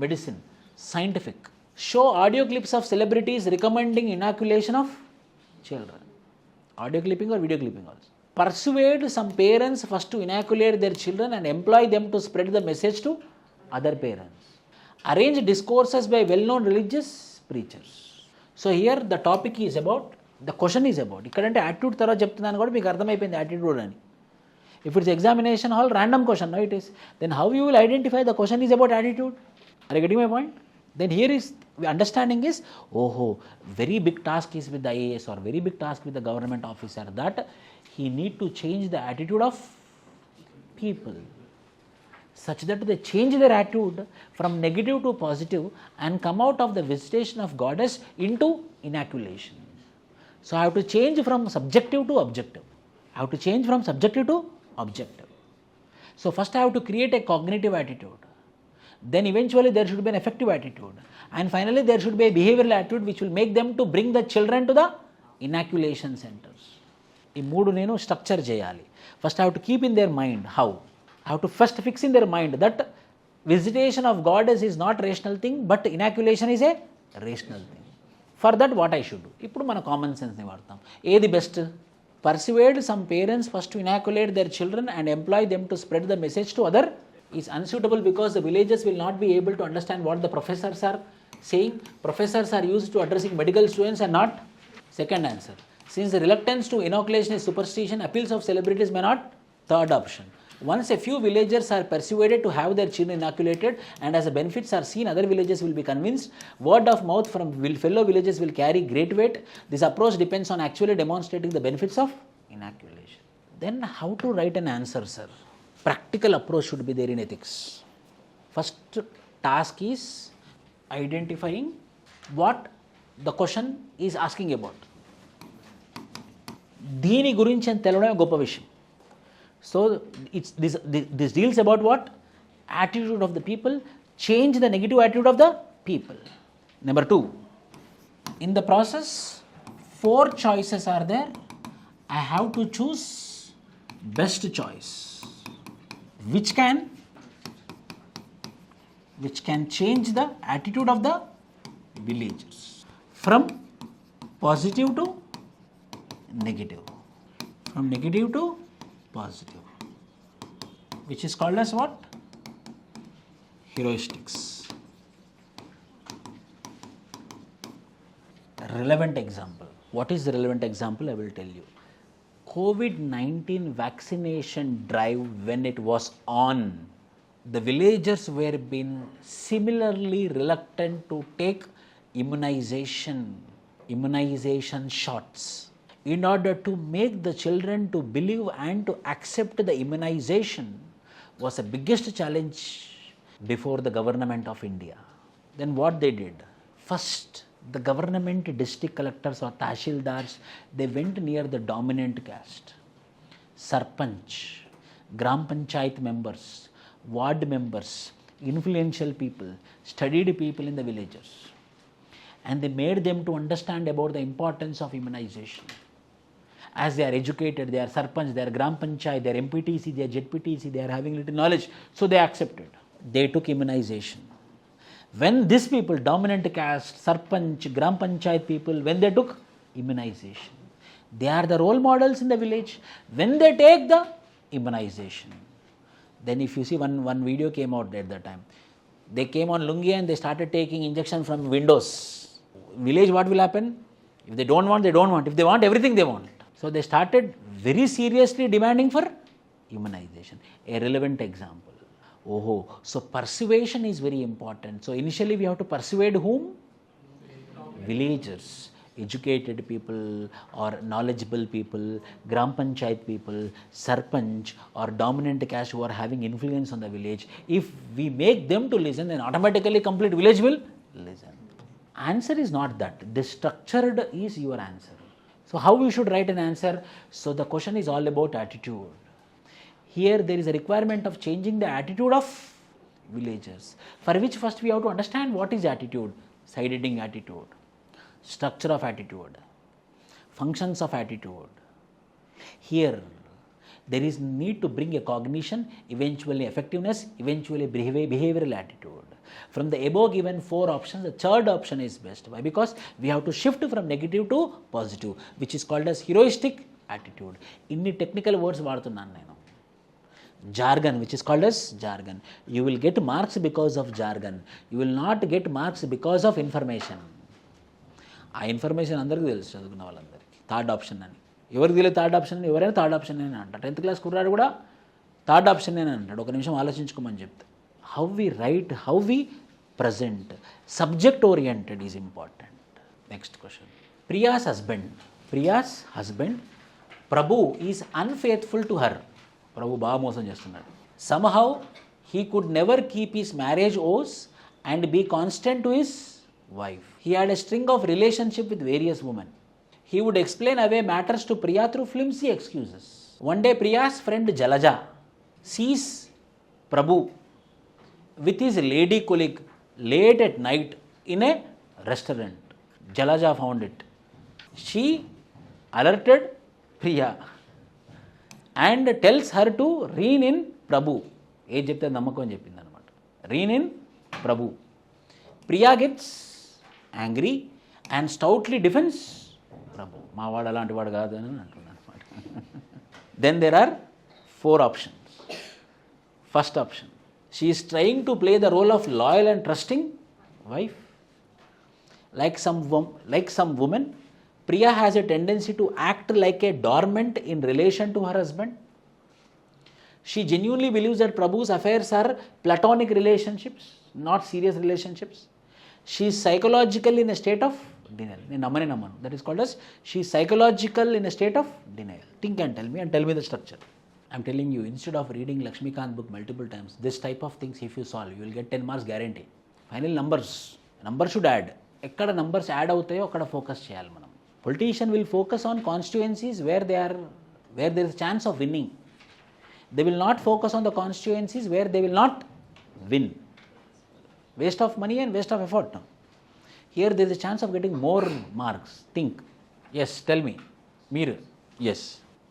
Medicine, scientific. Show audio clips of celebrities recommending inoculation of children. Audio clipping or video clipping also. Persuade some parents first to inoculate their children and employ them to spread the message to other parents. Arrange discourses by well-known religious preachers. So here the topic is about, the question is about, ikkadante attitude tarvata cheptunanu kuda meeku ardhamayipoyindi attitude ani. If it's examination hall, random question, no it is. Then how you will identify the question is about attitude? Are you getting my point? Then here is, understanding is, very big task is with the IAS or very big task with the government officer, that he need to change the attitude of people such that they change their attitude from negative to positive and come out of the visitation of goddess into inoculation. So I have to change from subjective to objective. I have to change from subjective to objective. So first I have to create a cognitive attitude. Then eventually there should be an effective attitude. And finally there should be a behavioral attitude which will make them to bring the children to the inoculation centers. ఈ 3 నేను structure చేయాలి. First I have to keep in their mind how. I have to first fix in their mind that visitation of goddess is not rational thing, but inoculation is a rational thing. For that what I should do? ఇప్పుడు మన common సెన్స్ని వాడతాం. ఏది best? Persuade some parents first to inoculate their children and employ them to spread the message to other is unsuitable because the villagers will not be able to understand what the professors are saying. Professors are used to addressing medical students and not. Second answer. Since the reluctance to inoculation is superstition, appeals of celebrities may not. Third option. Once a few villagers are persuaded to have their children inoculated and as the benefits are seen, other villages will be convinced. Word of mouth from fellow villages will carry great weight. This approach depends on actually demonstrating the benefits of inoculation. Then how to write an answer, sir? Practical approach should be there in ethics. First task is identifying what the question is asking about. దీని గురించి అని తెలవడమే గొప్ప విషయం. So it's this deals about what? Attitude of the people, change the negative attitude of the people. Number 2, in the process 4 choices are there. I have to choose best choice which can change the attitude of the villagers from positive to negative, from negative to positive, which is called as what? Heuristics. Relevant example. What is the relevant example? I will tell you. COVID-19 vaccination drive, when it was on, the villagers were being similarly reluctant to take immunization shots. In order to make the children to believe and to accept the immunization was the biggest challenge before the government of India. Then what they did? First, the government district collectors or tahsildars, they went near the dominant caste. Sarpanch, Gram Panchayat members, ward members, influential people, studied people in the villages. And they made them to understand about the importance of immunization. As they are educated, they are Sarpanch, they are Gram Panchayat, they are MPTC, they are ZPTC, they are having little knowledge. So they accepted. They took immunization. When these people, dominant caste, Sarpanch, Gram Panchayat people, when they took immunization, they are the role models in the village. When they take the immunization, then if you see one video came out at that time, they came on lungi and they started taking injection from windows. Village, what will happen? If they don't want, they don't want. If they want, everything they want. So they started very seriously demanding for immunization. A relevant example. Oh, so persuasion is very important. So initially we have to persuade whom? Villagers, educated people or knowledgeable people, Gram Panchayat people, Sarpanch or dominant caste who are having influence on the village. If we make them to listen, then automatically complete village will listen. Answer is not that. The structured is your answer. So how we should write an answer? So the question is all about attitude. Here there is a requirement of changing the attitude of villagers, for which first we have to understand what is attitude, side heading attitude, structure of attitude, functions of attitude. Here there is need to bring a cognition, eventually effectiveness, eventually behavioral attitude. From the above given 4 options, the third option is best. Why? Because we have to shift from negative to positive, which is called as heuristic attitude. Inni technical words vaడుతున్నాను నేను. Jargon, which is called as jargon. You will get marks because of jargon. You will not get marks because of information. ఆ information అందరికీ తెలుసు, చదువుకున్న వాళ్ళందరికీ. Third option అని ఎవరికి తెలియదు. Third option అని ఎవరైనా థర్డ్ ఆప్షన్ అని అంటారు. 10th క్లాస్ కుర్రాడు కూడా థర్డ్ ఆప్షన్ అని అంటాడు. ఒక నిమిషం ఆలోచించుకోమని చెప్తే. How we write, how we present, subject oriented is important. Next question. Priya's husband Prabhu is unfaithful to her. Prabhu బాగా మోసం చేస్తున్నాడు. Somehow he could never keep his marriage oaths and be constant to his wife. He had a string of relationship with various women. He would explain away matters to Priya through flimsy excuses. One day Priya's friend Jalaja sees Prabhu with his lady colleague late at night in a restaurant. Jalaja found it. She alerted Priya and tells her to rein in Prabhu. ఏం చెప్తే నమ్మకం అని చెప్పింది అనమాట. Rein in Prabhu. Priya gets angry and stoutly defends Prabhu. మా వాడు అలాంటి వాడు కాదు అని అంటున్నాను అనమాట. Then there are 4 options. First option, she is trying to play the role of loyal and trusting wife. Like some women, Priya has a tendency to act like a dormant in relation to her husband. She genuinely believes that Prabhu's affairs are platonic relationships, not serious relationships. She is psychological in a state of denial. That is called as she is psychological in a state of denial. Think and tell me the structure. I am telling you, instead of reading Lakshmikant book multiple times, this type of things if you solve, you will get 10 marks guarantee. Final number should add. ఎక్కడ numbers add అవుతాయో అక్కడ focus చేయాలి మనం. Politician will focus on constituencies where there is chance of winning. They will not focus on the constituencies where they will not win. Waste of money and waste of effort. Here there is a chance of getting more marks. Think. Yes, tell me. Meer. Yes.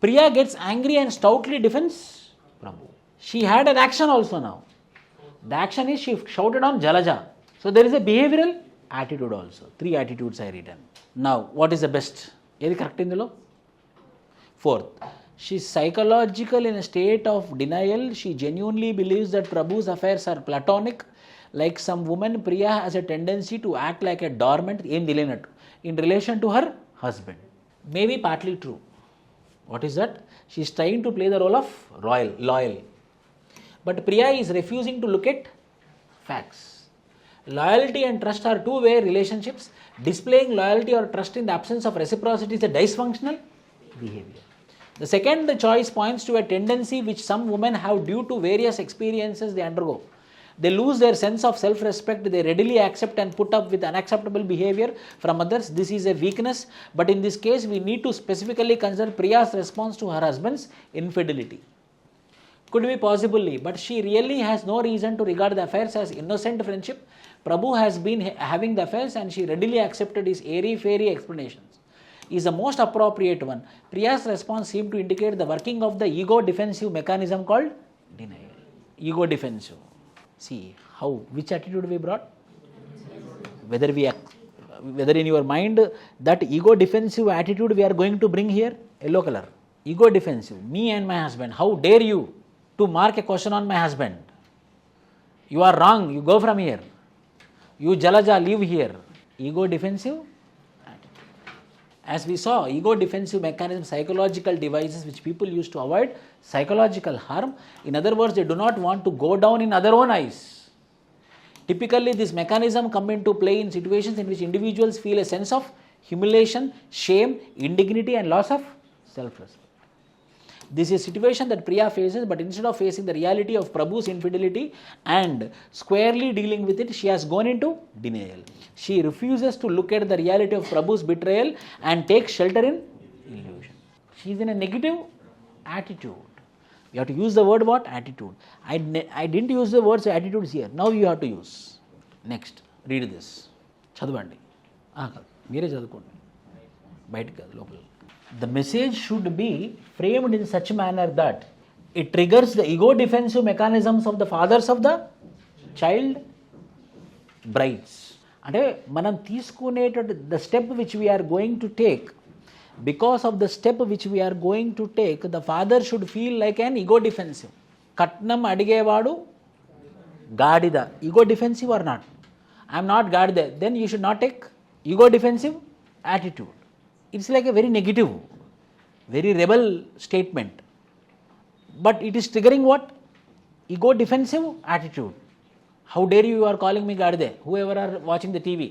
Priya gets angry and stoutly defends Prabhu. She had an action also now. The action is she shouted on Jalaja. So there is a behavioral attitude also. 3 attitudes I written. Now, what is the best? Edi correct indulo? 4th. She is psychological in a state of denial. She genuinely believes that Prabhu's affairs are platonic. Like some woman, Priya has a tendency to act like a dormant in relation to her husband. Maybe partly true. What is that? She is trying to play the role of loyal. But Priya is refusing to look at facts. Loyalty and trust are two-way relationships. Displaying loyalty or trust in the absence of reciprocity is a dysfunctional behavior. The second choice points to a tendency which some women have due to various experiences they undergo. They lose their sense of self-respect. They readily accept and put up with unacceptable behavior from others. This is a weakness, but in this case we need to specifically consider Priya's response to her husband's infidelity. Could be possibly, but she really has no reason to regard the affairs as innocent friendship. Prabhu has been having the affairs and she readily accepted his airy-fairy explanations. Is the most appropriate one. Priya's response seemed to indicate the working of the ego defensive mechanism called denial. Ego defensive. See how, which attitude we brought? Whether in your mind that ego defensive attitude we are going to bring here, yellow color. Ego defensive. Me and my husband. How dare you to mark a question on my husband? You are wrong. You go from here. You Jalaja, leave here. Ego defensive. As we saw, ego defensive mechanism, psychological devices which people use to avoid psychological harm. In other words, they do not want to go down in their own eyes. Typically, this mechanism come into play in situations in which individuals feel a sense of humiliation, shame, indignity and loss of self-respect. This is a situation that Priya faces, but instead of facing the reality of Prabhu's infidelity and squarely dealing with it, she has gone into denial. She refuses to look at the reality of Prabhu's betrayal and takes shelter in illusion. She is in a negative attitude. You have to use the word what? Attitude. I didn't use the words attitudes here. Now you have to use. Next, read this. చదవండి. మీరే చదువుకోండి. బయటికి కాదు, లోపల. The message should be framed in such manner that it triggers the ego defensive mechanisms of the fathers of the child brides. అంటే మనం తీసుకునేటటువంటి the step which we are going to take, because of the step which we are going to take, the father should feel like an ego defensive. కట్నం అడిగేవాడు గాడిద. Ego defensive or not? I am not గాడిద. Then you should not take ego defensive attitude. It's like a very negative, very rebel statement. But it is triggering what? Ego defensive attitude. How dare you are calling me Gadde? Whoever are watching the TV.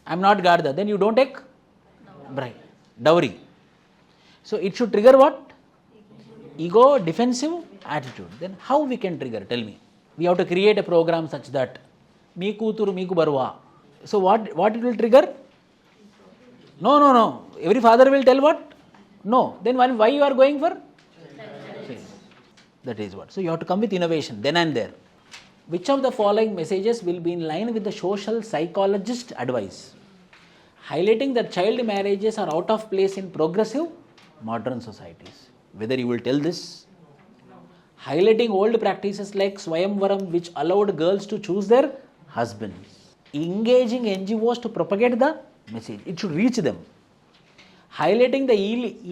I am not Gadda. Then you don't take bride, dowry. So it should trigger what? Ego defensive attitude. Then how we can trigger? Tell me. We have to create a program such that mee kooturu meeku barva. So what it will trigger? No. Every father will tell what? No. Then why you are going for? That is what. So you have to come with innovation then and there. Which of the following messages will be in line with the social psychologist advice? Highlighting that child marriages are out of place in progressive modern societies. Whether you will tell this. Highlighting old practices like Swayamvaram which allowed girls to choose their husbands. Engaging NGOs to propagate the message. It should reach them. Highlighting the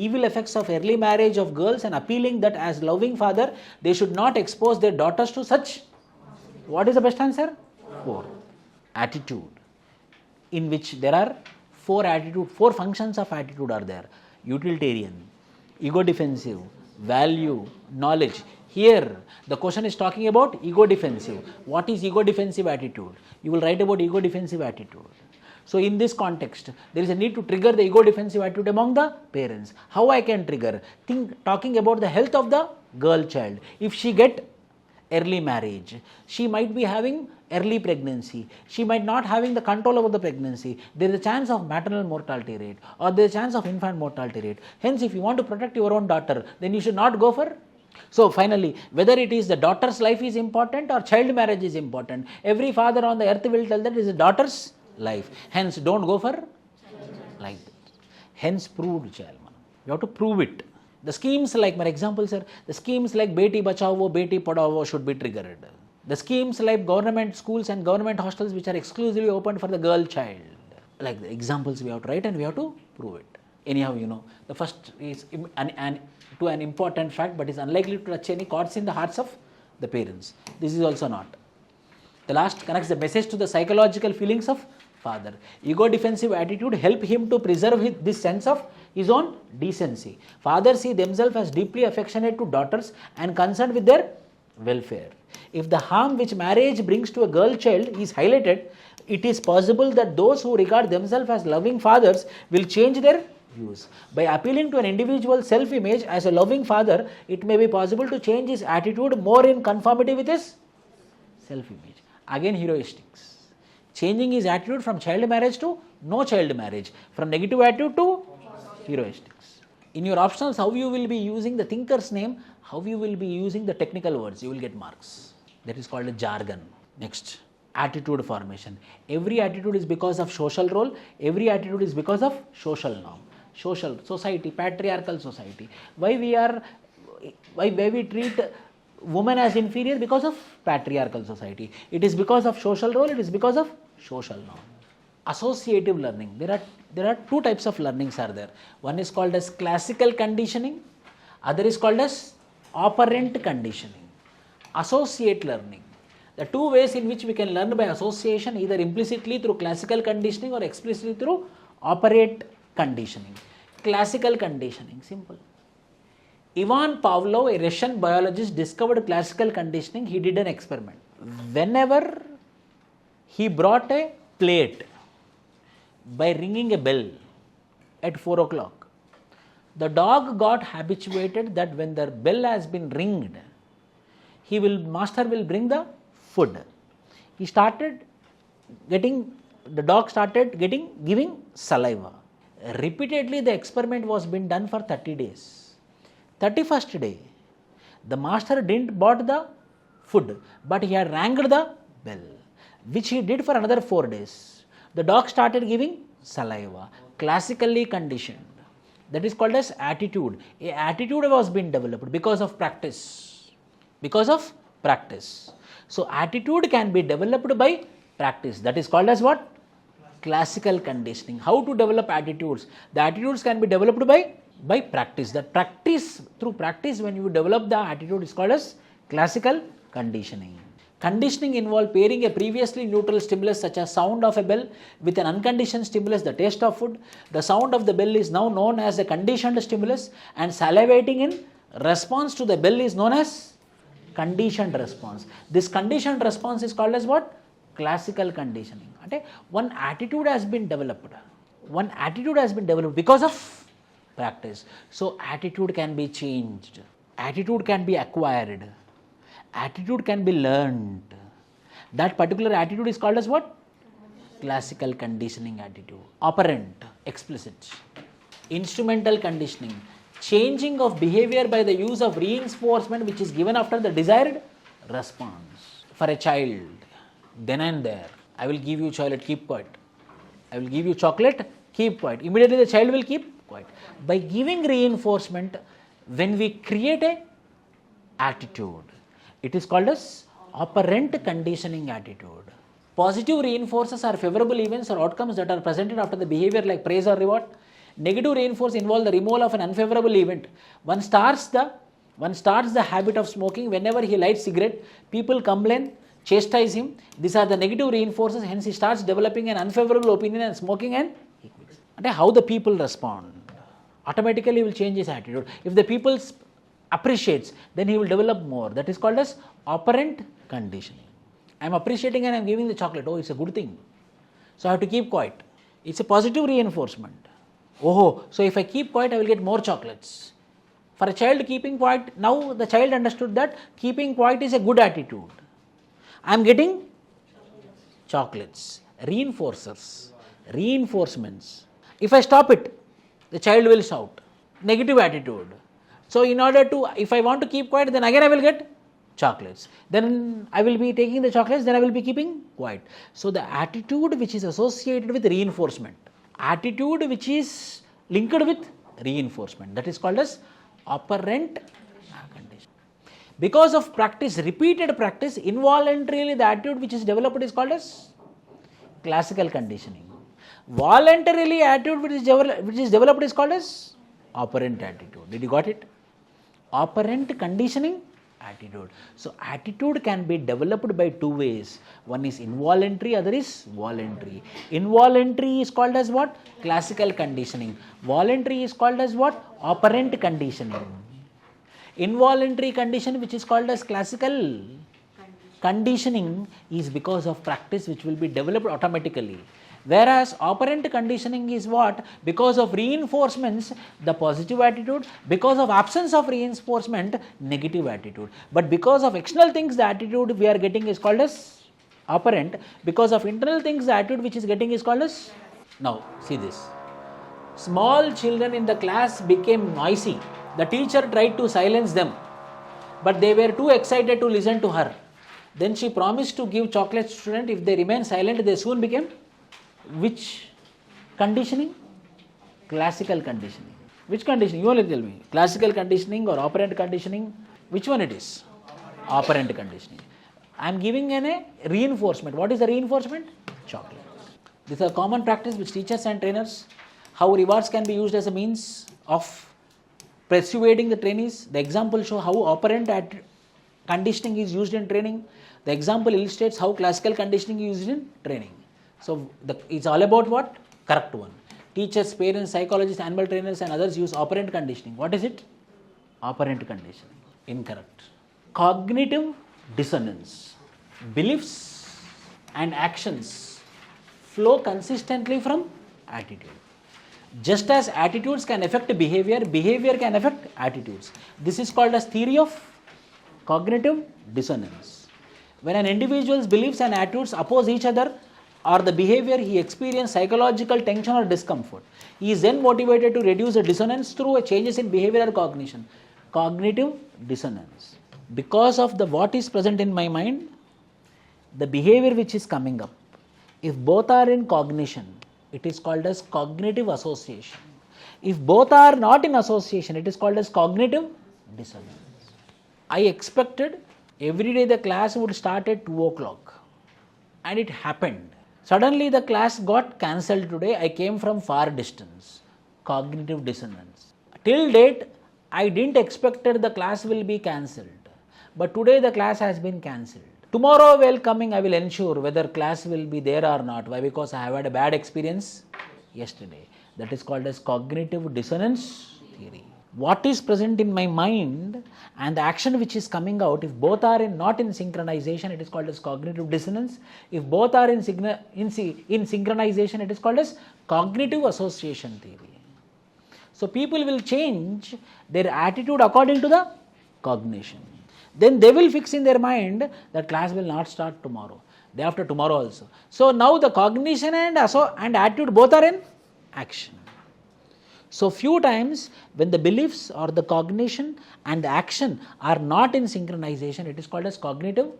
evil effects of early marriage of girls and appealing that as loving father, they should not expose their daughters to such. What is the best answer? 4. Attitude. In which there are 4 functions of attitude are there. Utilitarian, ego defensive, value, knowledge. Here, the question is talking about ego defensive. What is ego defensive attitude? You will write about ego defensive attitude. So in this context, there is a need to trigger the ego defensive attitude among the parents. How I can trigger? Talking about the health of the girl child. If she get early marriage, she might be having early pregnancy, she might not having the control over the pregnancy, there is a chance of maternal mortality rate or there is a chance of infant mortality rate. Hence, if you want to protect your own daughter, then you should not go for. So finally, whether it is the daughter's life is important or child marriage is important, every father on the earth will tell that it is a daughter's life. Hence, don't go for like that. Hence, proved child. You have to prove it. The schemes like, my example sir, the schemes like Beti Bachao, Beti Padhao should be triggered. The schemes like government schools and government hostels which are exclusively opened for the girl child. Like the examples we have to write and we have to prove it. Anyhow, the first is an important fact but is unlikely to touch any chords in the hearts of the parents. This is also not. The last connects the message to the psychological feelings of father. Ego defensive attitude help him to preserve this sense of his own decency. Fathers see themselves as deeply affectionate to daughters and concerned with their welfare. If the harm which marriage brings to a girl child is highlighted, it is possible that those who regard themselves as loving fathers will change their views. By appealing to an individual's self-image as a loving father, it may be possible to change his attitude more in conformity with his self-image. Again, heroistics. Changing his attitude from child marriage to no child marriage, from negative attitude to heroistics. In your optionals, how you will be using the thinker's name, how you will be using the technical words, you will get marks. That is called a jargon. Next, attitude formation. Every attitude is because of social role, every attitude is because of social norm. Social, society, patriarchal society. Why we treat women as inferior? Because of patriarchal society. It is because of social role, it is because of social norm. Associative learning. There are two types of learnings are there. One is called as classical conditioning, other is called as operant conditioning. Associate learning. The two ways in which we can learn by association, either implicitly through classical conditioning or explicitly through operant conditioning. Classical conditioning, simple. Ivan Pavlov, a Russian biologist, discovered classical conditioning. He did an experiment. Whenever he brought a plate by ringing a bell at 4 o'clock, the dog got habituated that when the bell has been ringed, master will bring the food. The dog started giving saliva. Repeatedly the experiment was been done for 30 days. 31st day, the master didn't bought the food, but he had rang the bell, which he did for another 4 days. The dog started giving saliva, classically conditioned. That is called as attitude. A attitude was being developed because of practice. Because of practice. So attitude can be developed by practice. That is called as what? Classical conditioning. How to develop attitudes? The attitudes can be developed by practice. Through practice, when you develop the attitude, is called as classical conditioning. Conditioning involves pairing a previously neutral stimulus such as sound of a bell with an unconditioned stimulus, the taste of food. The sound of the bell is now known as a conditioned stimulus, and salivating in response to the bell is known as conditioned response. This conditioned response is called as what? Classical conditioning. One attitude has been developed. Because of practice. So attitude can be changed. Attitude can be acquired. Attitude can be learned. That particular attitude is called as what? Classical conditioning attitude. Operant, explicit. Instrumental conditioning. Changing of behavior by the use of reinforcement which is given after the desired response. For a child, then and there, I will give you chocolate, keep quiet. I will give you chocolate, keep quiet. Immediately the child will keep quiet. By giving reinforcement, when we create a attitude, it is called as operant conditioning attitude. Positive reinforcers are favorable events or outcomes that are presented after the behavior like praise or reward. Negative reinforcers involve the removal of an unfavorable event. One starts the habit of smoking. Whenever he lights cigarette, people complain, chastise him. These are the negative reinforcers. Hence, he starts developing an unfavorable opinion and smoking, and he quits. How the people respond automatically will change his attitude. If the people appreciates, then he will develop more. That is called as operant conditioning. I am appreciating and I am giving the chocolate. Oh, it's a good thing. So I have to keep quiet. It's a positive reinforcement. Oh, so if I keep quiet, I will get more chocolates. For a child keeping quiet, now the child understood that keeping quiet is a good attitude. I am getting chocolates, reinforcers, reinforcements. If I stop it, the child will shout. Negative attitude. So in order to, if I want to keep quiet, then again I will get chocolates. Then I will be taking the chocolates, then I will be keeping quiet. So the attitude which is associated with reinforcement, attitude which is linked with reinforcement, that is called as operant condition. Because of practice, repeated practice, involuntarily the attitude which is developed is called as classical conditioning. Voluntarily attitude which is developed is called as operant attitude. Did you got it? Operant conditioning, attitude. So attitude can be developed by two ways. One is involuntary, other is voluntary. Involuntary is called as what? Classical conditioning. Voluntary is called as what? Operant conditioning. Involuntary condition, which is called as classical conditioning, is because of practice which will be developed automatically. Whereas operant conditioning is what? Because of reinforcements, the positive attitude, because of absence of reinforcement, negative attitude. But because of external things, the attitude we are getting is called as operant. Because of internal things, the attitude which is getting is called as. Now, see this. Small children in the class became noisy. The teacher tried to silence them, but they were too excited to listen to her. Then she promised to give chocolates to students. If they remain silent, they soon became. Which conditioning? Classical conditioning. Which conditioning? You only tell me. Classical conditioning or operant conditioning? Which one it is? Operant conditioning. I am giving a reinforcement. What is the reinforcement? Chocolate. This is a common practice which teachers and trainers, how rewards can be used as a means of persuading the trainees. The example show how operant conditioning is used in training. The example illustrates how classical conditioning is used in training. So it's all about what? Correct one. Teachers, parents, psychologists, animal trainers and others use operant conditioning. What is it? Operant conditioning. Incorrect. Cognitive dissonance. Beliefs and actions flow consistently from attitude. Just as attitudes can affect behavior, behavior can affect attitudes. This is called as theory of cognitive dissonance. When an individual's beliefs and attitudes oppose each other, or the behavior, he experiences psychological tension or discomfort. He is then motivated to reduce the dissonance through changes in behavior or cognition. Cognitive dissonance. Because of the what is present in my mind, the behavior which is coming up, if both are in cognition, it is called as cognitive association. If both are not in association, it is called as cognitive dissonance. I expected every day the class would start at 2 o'clock, and it happened. Suddenly the class got cancelled today. I came from far distance. Cognitive dissonance. Till date, I didn't expect the class will be cancelled. But today the class has been cancelled. Tomorrow while coming, I will ensure whether class will be there or not. Why? Because I have had a bad experience yesterday. That is called as cognitive dissonance theory. What is present in my mind and the action which is coming out, if both are not in synchronization, it is called as cognitive dissonance. If both are in synchronization, it is called as cognitive association theory. So people will change their attitude according to the cognition. Then they will fix in their mind that class will not start tomorrow, day after tomorrow also. So now the cognition and attitude both are in action. So few times when the beliefs or the cognition and the action are not in synchronization, it is called as cognitive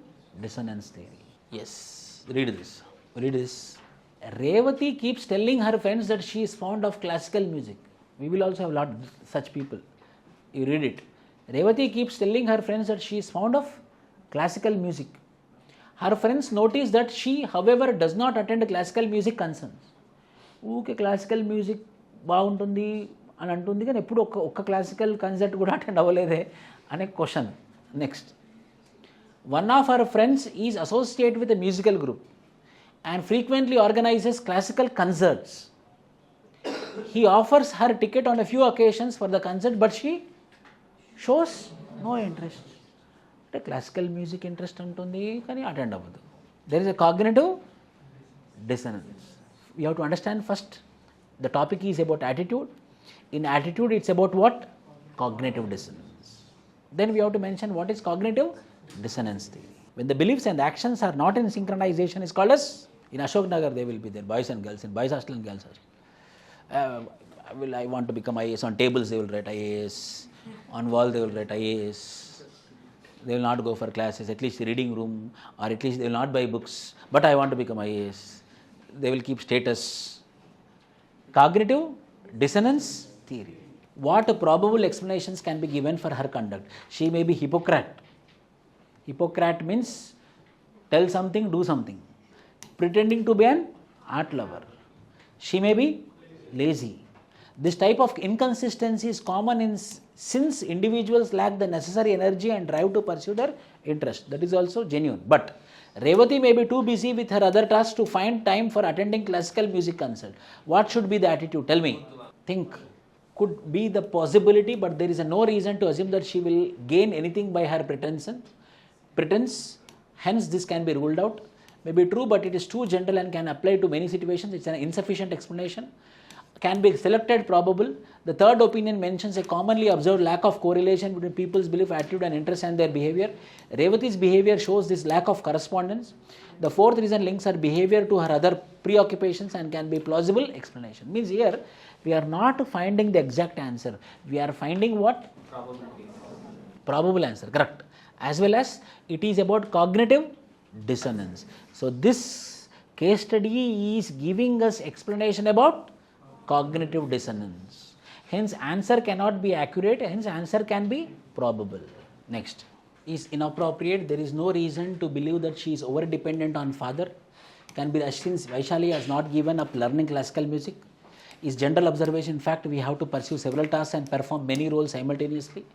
dissonance theory. Yes, read this. Revati keeps telling her friends that she is fond of classical music. We will also have a lot of such people. You read it. Revati keeps telling her friends that she is fond of classical music. Her friends notice that she, however, does not attend classical music concerts. Okay, classical music బాగుంటుంది అని అంటుంది కానీ ఎప్పుడు ఒక్క classical concert కూడా attend అవ్వలేదే అనే question. Next, one of our friends is associate with a musical group and frequently organises classical concerts. He offers her ticket on a few occasions for the concert but she shows no interest. అంటే classical music interest ఉంటుంది కానీ attend అవ్వదు. There is a cognitive dissonance. We have to understand first the topic is about attitude. In attitude it's about what? Cognitive dissonance. Then we have to mention what is cognitive dissonance theory. When the beliefs and the actions are not in synchronization is called as In Ashok Nagar, they will be there, boys and girls, in boys hostel and girls hostel. I want to become IAS. On tables, they will write IAS. On wall, they will write IAS. They will not go for classes, at least the reading room, or at least they will not buy books. But I want to become IAS. They will keep status. Cognitive dissonance theory. What probable explanations can be given for her conduct? She may be hypocrite. Hypocrite means tell something, do something. Pretending to be an art lover. She may be lazy. This type of inconsistency is common since individuals lack the necessary energy and drive to pursue their interest. That is also genuine. But Revati may be too busy with her other tasks to find time for attending classical music concert. What should be the attitude? Tell me. Think. Could be the possibility, but there is no reason to assume that she will gain anything by her pretense. Hence, this can be ruled out. May be true, but it is too general and can apply to many situations. It's an insufficient explanation. Can be selected probable. The third opinion mentions a commonly observed lack of correlation between people's belief, attitude and interest and their behavior. Revati's behavior shows this lack of correspondence. The fourth reason links her behavior to her other preoccupations and can be plausible explanation. Means here, we are not finding the exact answer. We are finding what? Probable answer, correct. As well as it is about cognitive dissonance. So this case study is giving us explanation about cognitive dissonance. Hence answer cannot be accurate, hence answer can be probable. Next. Is inappropriate. There is no reason to believe that she is over dependent on father. Can be since Vaishali has not given up learning classical music. Is general observation. In fact, we have to pursue several tasks and perform many roles simultaneously.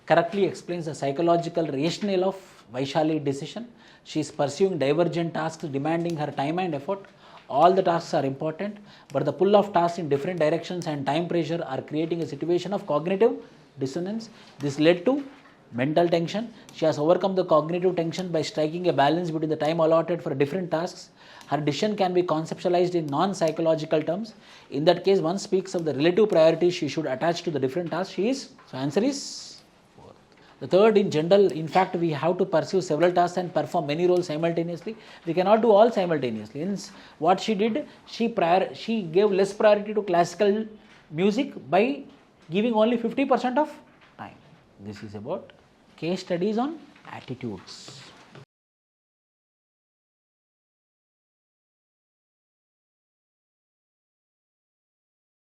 Correctly explains the psychological rationale of Vaishali's decision. She is pursuing divergent tasks demanding her time and effort. All the tasks are important, but the pull of tasks in different directions and time pressure are creating a situation of cognitive dissonance. This led to mental tension. She has overcome the cognitive tension by striking a balance between the time allotted for different tasks. Her decision can be conceptualized in non-psychological terms. In that case, one speaks of the relative priorities she should attach to the different tasks. So answer is fourth. The third, in general, in fact, we have to pursue several tasks and perform many roles simultaneously. We cannot do all simultaneously. Hence, what she did, she gave less priority to classical music by giving only 50% of time. This is about case studies on attitudes.